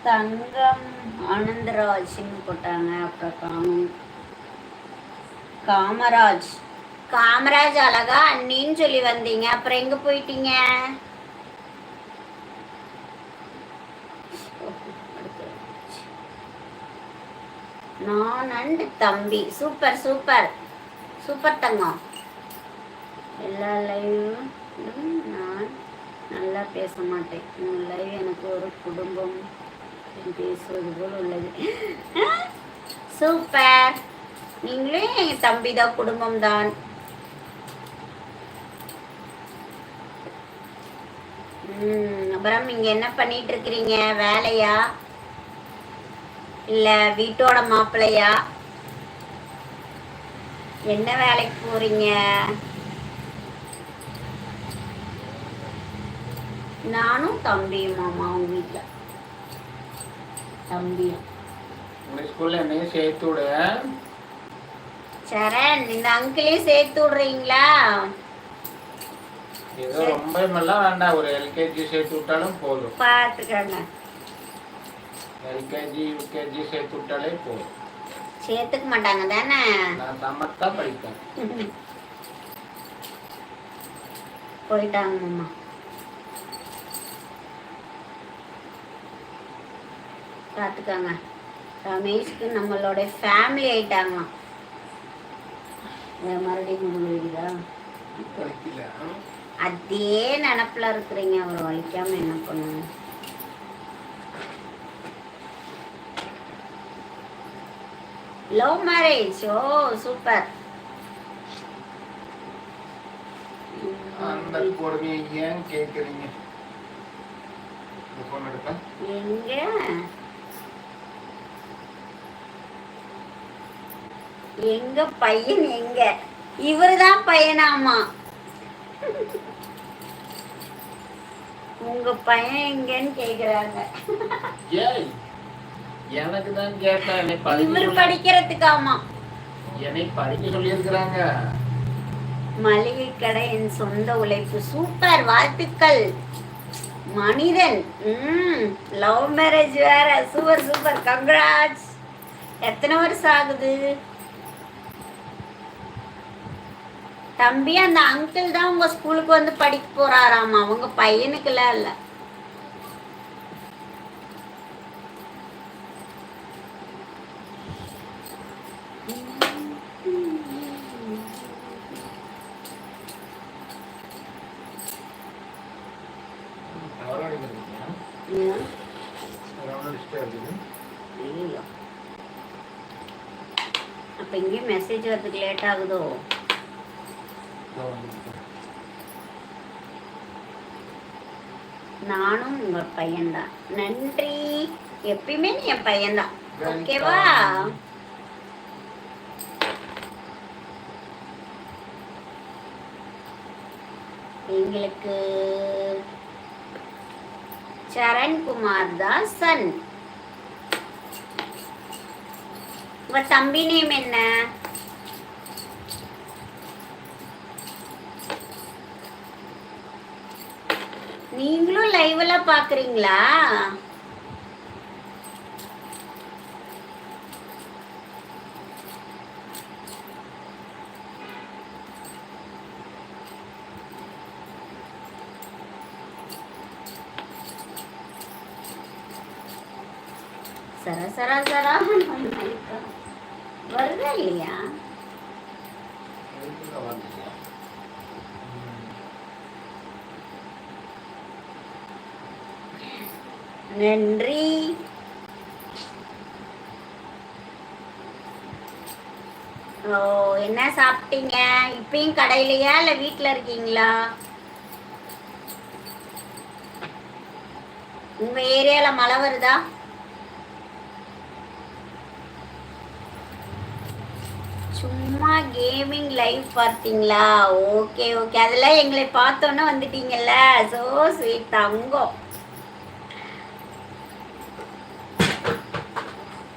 தங்கம் ஆனந்தராஜ்னு போட்டாங்க. அப்புறம் காமராஜ் காமராஜ் அழகா அண்ணின்னு சொல்லி வந்தீங்க, அப்புறம் எங்க போயிட்டீங்க? நான் அண்டு தம்பி. சூப்பர் சூப்பர் சூப்பர் தங்கம். எல்லா லைவும் நான் நல்லா பேச மாட்டேன். உன் லைவ் எனக்கு ஒரு குடும்பம் பேசுவது போல் உள்ளது. சூப்பர். நீங்களே என் தம்பி தான், குடும்பம் தான். அப்புறம் இங்க என்ன பண்ணிட்டு இருக்கிறீங்க? வேலையா இல்ல வீட்டோட மாப்பிள்ளையா? என்ன வேலைக்கு போறீங்க? நானும் தம்பியும் மாமா. உங்க வீட்டுல தம்பியும் ஸ்கூல்ல என்னையும் சேர்த்து விட. சரண், இந்த அங்கிளையும் சேர்த்து விடுறீங்களா? ஏதோ ரொம்ப எல்லாம் வேண்டாம், ஒரு எல்கேஜி சேர்த்து விட்டாலும் போதும். பாத்துக்கங்க, எல்கேஜி யூகேஜி சேர்த்து விட்டாலே போதும். சேர்த்துக்க மாட்டாங்க தானே? நான் சமத்தா படிப்பேன். போயிட்டாங்க மாமா. பார்த்துக்கோங்க, ரமேஷ்க்கு நம்மளோட ஃபேமிலி ஆயிட்டாங்க. மறுபடியும் முடியுதா? அதே நினப்புல இருக்கிறீங்க. அவர் வலிக்காம என்ன பண்ணுங்க? Love marriage. Oh super. அந்த கொடுமையை ஏன் கேக்குறீங்க? எங்க எங்க பையன்? எங்க இவருதான் பையனாமா? உங்க பையன் எங்கன்னு கேக்குறாங்க. எனக்கு தான் கேட்டேன். இவர் படிக்கிறதுக்காமா என்னை படிக்க சொல்லி இருக்கிறாங்க. மளிகை கடை என் சொந்த உழைப்பு. சூப்பர், வாழ்த்துக்கள். மனிதன். லவ் மேரேஜ் வேற. Super super, congrats. எத்தனை வருஷம் ஆகுது தம்பி? அந்த அங்கிள் தான் உங்க ஸ்கூலுக்கு வந்து படிக்க போறாராமா. உங்க பையனுக்குலாம் இல்ல. அப்ப இங்கேயும் மெசேஜ் வரதுக்கு லேட் ஆகுதோ? நானும் உங்க பையன்தான். நன்றி. எப்பயுமே நீ என் பையன்தான். ஓகேவா? எங்களுக்கு சரண்குமார் தான் சன். உங்க தம்பி நேம் என்ன? நீங்களும் லைவ்ல பாக்குறீங்களா? சரா சரா சரா வருதா இல்லையா? நன்றி. ஓ, என்ன சாப்பிட்டீங்க? இப்பயும் கடையிலயா இல்ல வீட்டுல இருக்கீங்களா? உங்க ஏரியால மழை வருதா? சும்மா கேமிங் லைவ் பார்த்தீங்களா? ஓகே ஓகே, அதெல்லாம் எங்களை பார்த்தோன்னே வந்துட்டீங்கல்ல. சோ ஸ்வீட் தங்கம்.